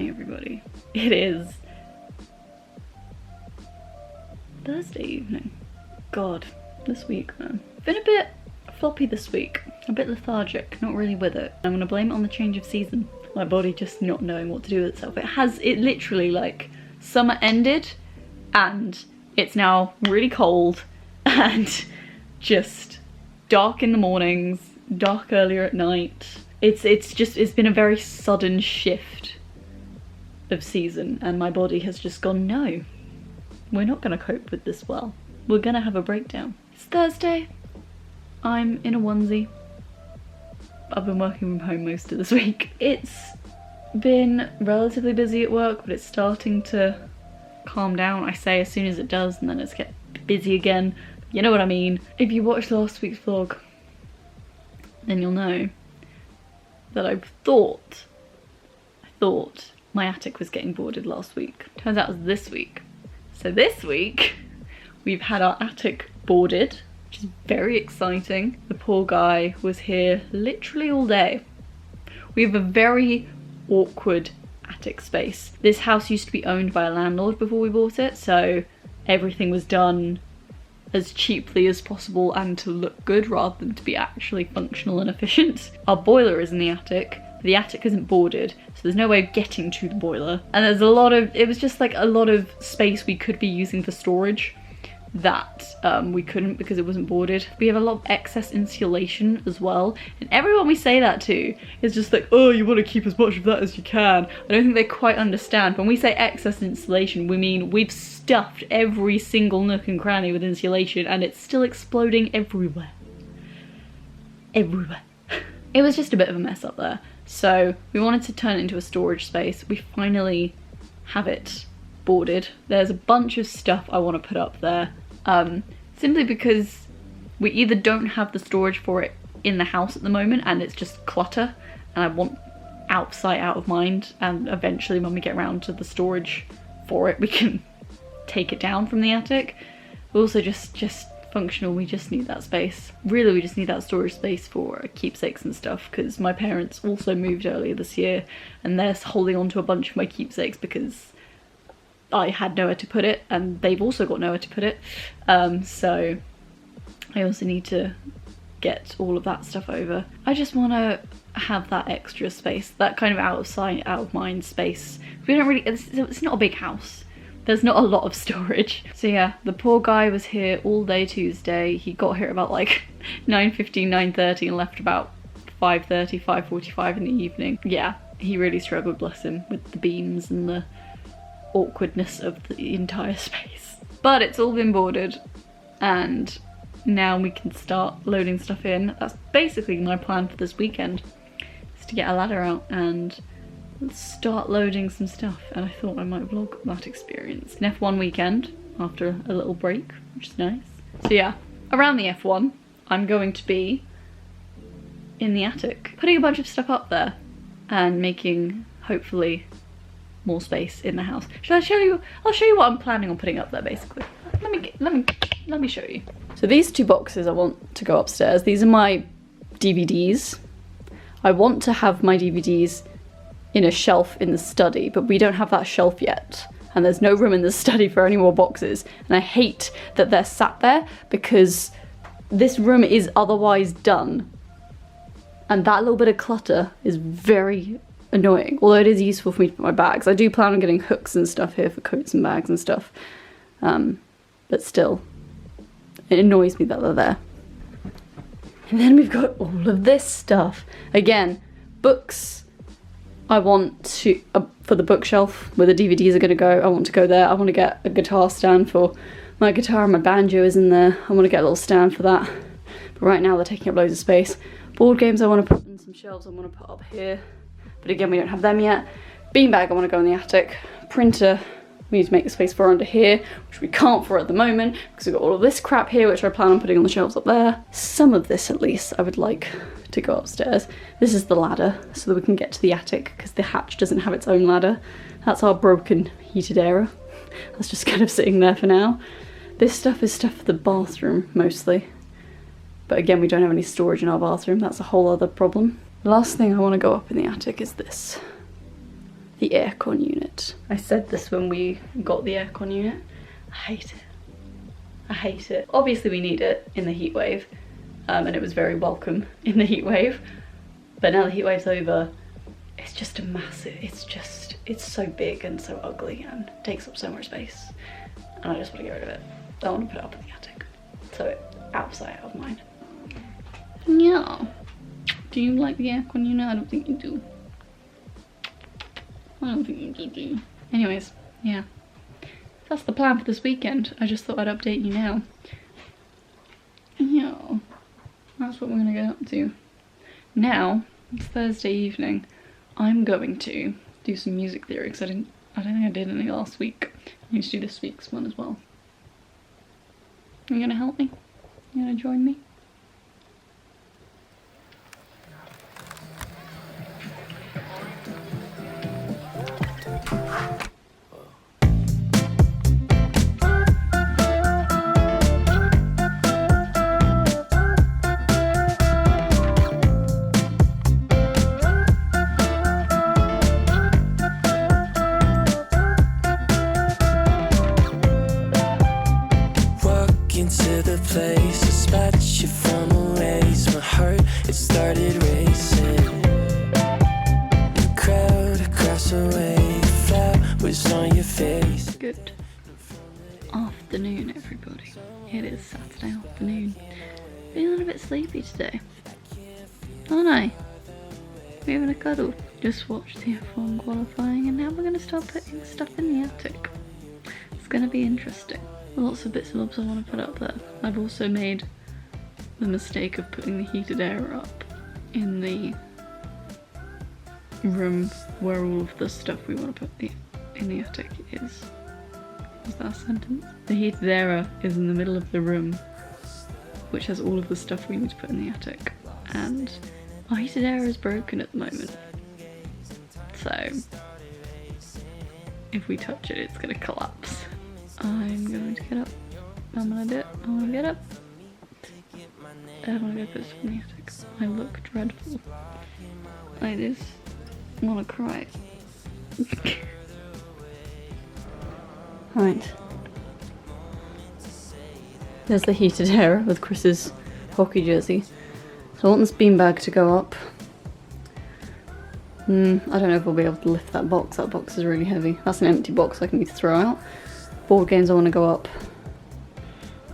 morning, everybody. It is Thursday evening. God, this week, man. Been a bit floppy this week, a bit lethargic, not really with it. I'm gonna blame it on the change of season. My body just not knowing what to do with itself. It literally, like, summer ended and it's now really cold and just dark in the mornings, dark earlier at night. It's been a very sudden shift of season and my body has just gone, no, we're not gonna cope with this well. We're gonna have a breakdown. It's Thursday. I'm in a onesie. I've been working from home most of this week. It's been relatively busy at work, but it's starting to calm down. I say as soon as it does, and then it's get busy again. You know what I mean. If you watched last week's vlog, then you'll know that I thought my attic was getting boarded last week. Turns out it was this week. So this week, we've had our attic boarded, which is very exciting. The poor guy was here literally all day. We have a very awkward attic space. This house used to be owned by a landlord before we bought it, so everything was done as cheaply as possible and to look good rather than to be actually functional and efficient. Our boiler is in the attic, but the attic isn't boarded, so there's no way of getting to the boiler. And there's it was just like a lot of space we could be using for storage that we couldn't because it wasn't boarded. We have a lot of excess insulation as well, and everyone we say that to is just like, oh, you want to keep as much of that as you can. I don't think they quite understand. When we say excess insulation, we mean we've stuffed every single nook and cranny with insulation and it's still exploding everywhere. Everywhere. It was just a bit of a mess up there, so we wanted to turn it into a storage space. We finally have it boarded. There's a bunch of stuff I want to put up there, simply because we either don't have the storage for it in the house at the moment and it's just clutter, and I want out of sight, out of mind, and eventually when we get around to the storage for it we can take it down from the attic. We're also just functional, we just need that space. Really, we just need that storage space for keepsakes and stuff, because my parents also moved earlier this year and they're holding on to a bunch of my keepsakes because I had nowhere to put it and they've also got nowhere to put it, so I also need to get all of that stuff over. I just want to have that extra space, that kind of out of sight, out of mind space. We don't really, it's not a big house, there's not a lot of storage. So yeah, the poor guy was here all day Tuesday. He got here about like 9:15, 9:30 and left about 5:30, 5:45 in the evening. Yeah, he really struggled, bless him, with the beams and the awkwardness of the entire space. But it's all been boarded and now we can start loading stuff in. That's basically my plan for this weekend, is to get a ladder out and start loading some stuff, and I thought I might vlog that experience. An F1 weekend after a little break, which is nice. So yeah, around the F1 I'm going to be in the attic, putting a bunch of stuff up there and making, hopefully, more space in the house. Shall I show you? I'll show you what I'm planning on putting up there basically. Let me show you. So these two boxes I want to go upstairs. These are my DVDs. I want to have my DVDs in a shelf in the study, but we don't have that shelf yet. And there's no room in the study for any more boxes. And I hate that they're sat there because this room is otherwise done. And that little bit of clutter is very annoying, although it is useful for me to put my bags. I do plan on getting hooks and stuff here for coats and bags and stuff, but still, it annoys me that they're there. And then we've got all of this stuff. Again, books. I want to, for the bookshelf where the DVDs are going to go, I want to go there. I want to get a guitar stand for my guitar, my banjo is in there. I want to get a little stand for that. But right now they're taking up loads of space. Board games I want to put in some shelves I want to put up here. But again, we don't have them yet. Beanbag I want to go in the attic. Printer we need to make a space for under here, which we can't for at the moment because we've got all of this crap here, which I plan on putting on the shelves up there. Some of this at least I would like to go upstairs. This is the ladder so that we can get to the attic because the hatch doesn't have its own ladder. That's our broken heated area. That's just kind of sitting there for now. This stuff is stuff for the bathroom mostly. But again, we don't have any storage in our bathroom. That's a whole other problem. The last thing I want to go up in the attic is this. the aircon unit. I said this when we got the aircon unit. I hate it. I hate it. Obviously we need it in the heat wave, and it was very welcome in the heat wave, but now the heat wave's over, it's just a massive, it's so big and so ugly and takes up so much space, and I just want to get rid of it. I want to put it up in the attic, so it's out of sight, out of mind. Yeah. Do you like the aircon unit? I don't think you do. I don't think you do. Anyways, yeah. That's the plan for this weekend. I just thought I'd update you now. Yeah. That's what we're gonna get up to. Now, it's Thursday evening. I'm going to do some music theory because I don't think I did any last week. I need to do this week's one as well. Are you gonna help me? You gonna join me? To the place, a spot you from a ways. My heart, it started racing. The crowd across the way, the flowers on your face. Good afternoon, everybody. It is Saturday afternoon. Feeling a bit sleepy today, aren't I? We're having a cuddle. Just watched the F1 qualifying, and now we're going to start putting stuff in the attic. It's going to be interesting. Lots of bits and bobs I want to put up there. I've also made the mistake of putting the heated air up in the room where all of the stuff we want to put in the attic is. Is that a sentence? The heated air is in the middle of the room, which has all of the stuff we need to put in the attic. And our heated air is broken at the moment. So if we touch it, it's going to collapse. I'm going to get up. I'm gonna do it. I want to get up. I want to go put stuff in the attic. I look dreadful. I just want to cry. Right. There's the heated air with Chris's hockey jersey. So I want this beanbag to go up. I don't know if we'll be able to lift that box. That box is really heavy. That's an empty box I can need to throw out. Board games I want to go up.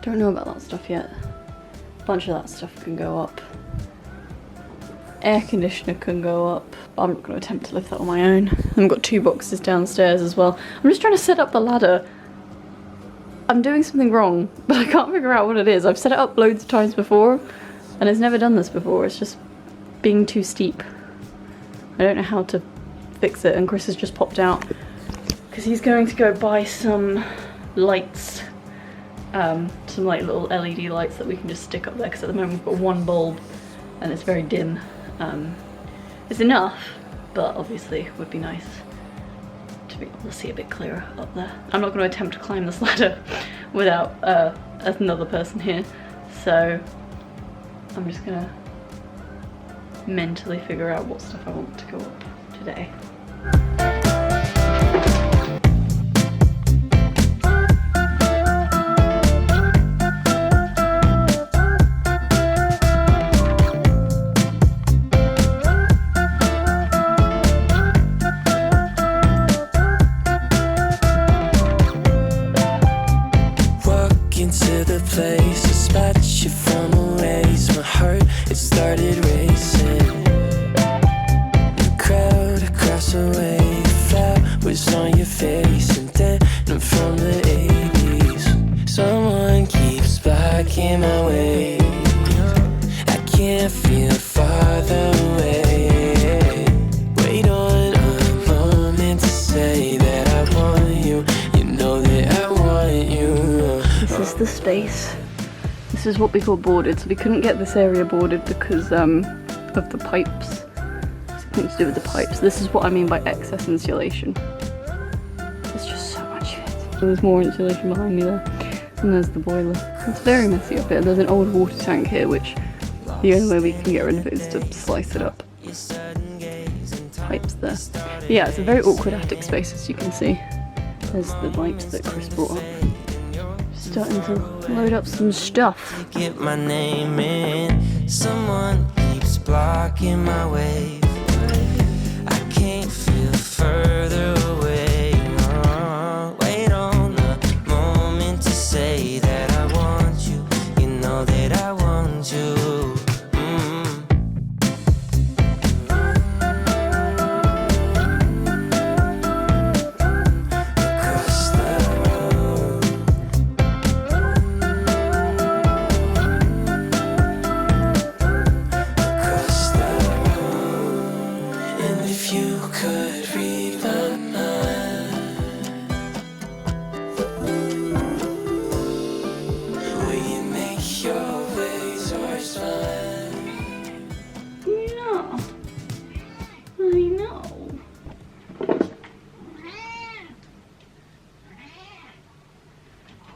Don't know about that stuff yet. A bunch of that stuff can go up. Air conditioner can go up. I'm not going to attempt to lift that on my own. I've got 2 boxes downstairs as well. I'm just trying to set up the ladder. I'm doing something wrong, but I can't figure out what it is. I've set it up loads of times before, and it's never done this before. It's just being too steep. I don't know how to fix it, and Chris has just popped out because he's going to go buy some lights, some like little LED lights that we can just stick up there, because at the moment we've got 1 bulb and it's very dim. It's enough, but obviously it would be nice to be able to see a bit clearer up there. I'm not going to attempt to climb this ladder without another person here, so I'm just going to mentally figure out what stuff I want to go up today. To the place, a spot you from a ways. My heart, it started racing. The crowd across the way, flowers on your face, and then I'm from the 80s. Someone keeps blocking my way. I can't feel farther away. Wait on a moment to say that I want you. You know that I want you. This is the space. This is what we call boarded, so we couldn't get this area boarded because of the pipes. Something to do with the pipes. This is what I mean by excess insulation. There's just so much of it. There's more insulation behind me there. And there's the boiler. It's very messy up here. There's an old water tank here, which the only way we can get rid of it is to slice it up. Pipes there. But yeah, it's a very awkward attic space, as you can see. There's the light that Chris brought up. Starting to load up some stuff. Get my name in. Someone keeps blocking my way. I can't feel further away. Wait on the moment to say that I want you. You know that I want you.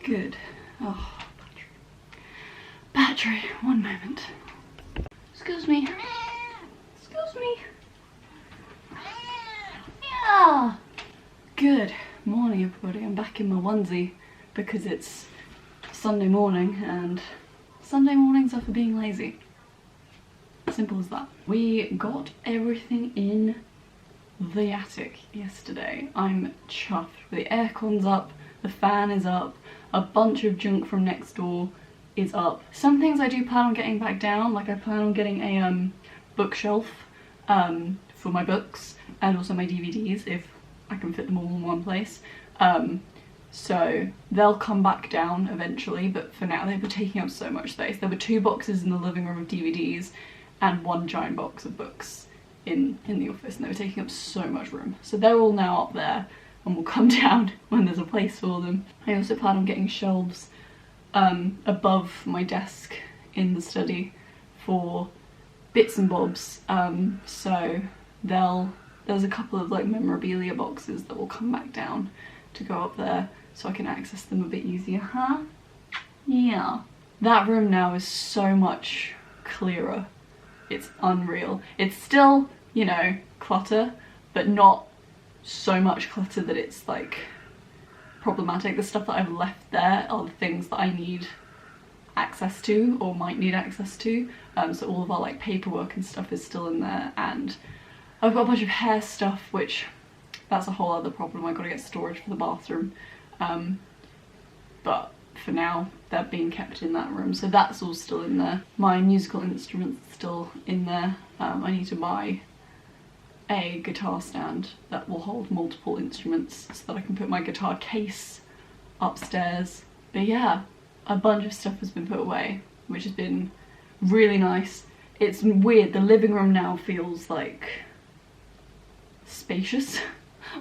Good. Oh, battery. One moment. Excuse me. Excuse me. Yeah. Good morning, everybody. I'm back in my onesie because it's Sunday morning and Sunday mornings are for being lazy. Simple as that. We got everything in the attic yesterday. I'm chuffed. The aircon's up, the fan is up, a bunch of junk from next door is up. Some things I do plan on getting back down, like I plan on getting a bookshelf for my books and also my DVDs if I can fit them all in one place. So they'll come back down eventually, but for now they were taking up so much space. There were 2 boxes in the living room of DVDs and 1 giant box of books in the office, and they were taking up so much room. So they're all now up there and will come down when there's a place for them. I also plan on getting shelves above my desk in the study for bits and bobs. So there's a couple of like memorabilia boxes that will come back down to go up there so I can access them a bit easier, huh? Yeah. That room now is so much clearer. It's unreal. It's still, you know, clutter, but not so much clutter that it's like problematic. The stuff that I've left there are the things that I need access to or might need access to. So all of our like paperwork and stuff is still in there, and I've got a bunch of hair stuff, which that's a whole other problem. I've got to get storage for the bathroom. But for now they're being kept in that room, so that's all still in there. My musical instruments are still in there. I need to buy a guitar stand that will hold multiple instruments so that I can put my guitar case upstairs. But yeah, a bunch of stuff has been put away, which has been really nice. It's weird, the living room now feels like spacious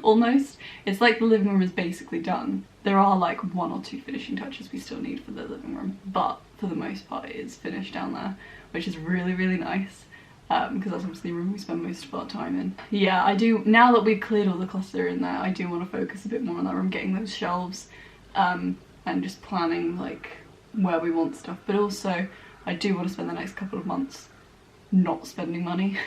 almost. It's like the living room is basically done. There are like 1 or 2 finishing touches we still need for the living room, but for the most part it is finished down there, which is really, really nice. Because that's obviously the room we spend most of our time in. Yeah, I do, now that we've cleared all the clutter in there, I do want to focus a bit more on that room, getting those shelves, and just planning like where we want stuff. But also, I do want to spend the next couple of months not spending money.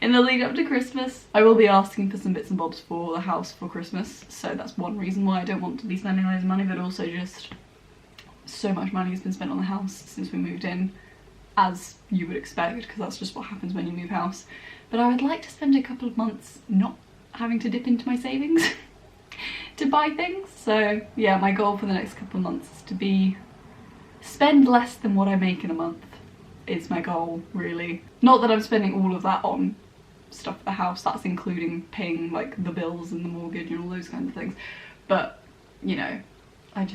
In the lead up to Christmas, I will be asking for some bits and bobs for the house for Christmas, so that's one reason why I don't want to be spending loads of money, but also just so much money has been spent on the house since we moved in, as you would expect, because that's just what happens when you move house. But I would like to spend a couple of months not having to dip into my savings to buy things. So yeah, my goal for the next couple of months is to spend less than what I make in a month, is my goal, really. Not that I'm spending all of that on stuff for the house, that's including paying like the bills and the mortgage and all those kinds of things, but you know, I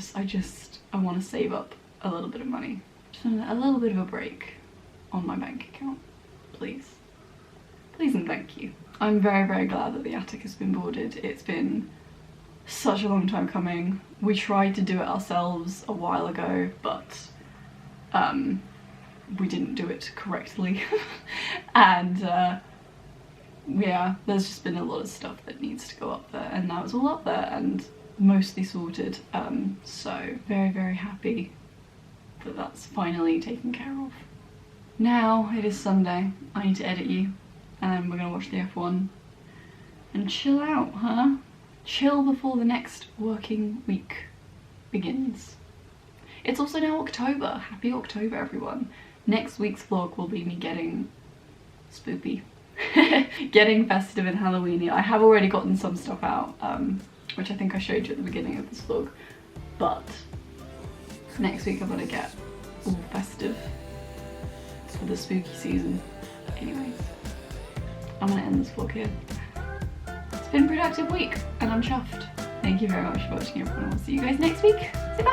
want to save up a little bit of money. Just a little bit of a break on my bank account, please. Please and thank you. I'm very, very glad that the attic has been boarded. It's been such a long time coming. We tried to do it ourselves a while ago, but we didn't do it correctly. And yeah, there's just been a lot of stuff that needs to go up there, and now it's all up there and mostly sorted. So very, very happy that that's finally taken care of. Now it is Sunday. I need to edit you, and we're gonna watch the F1 and chill out, huh? Chill before the next working week begins. It's also now October. Happy October, everyone. Next week's vlog will be me getting spoopy. Getting festive and Halloweeny. I have already gotten some stuff out, which I think I showed you at the beginning of this vlog, but next week I'm gonna get all festive for the spooky season. Anyways, I'm gonna end this vlog here. It's been a productive week and I'm chuffed. Thank you very much for watching, everyone. I'll see you guys next week. Say bye!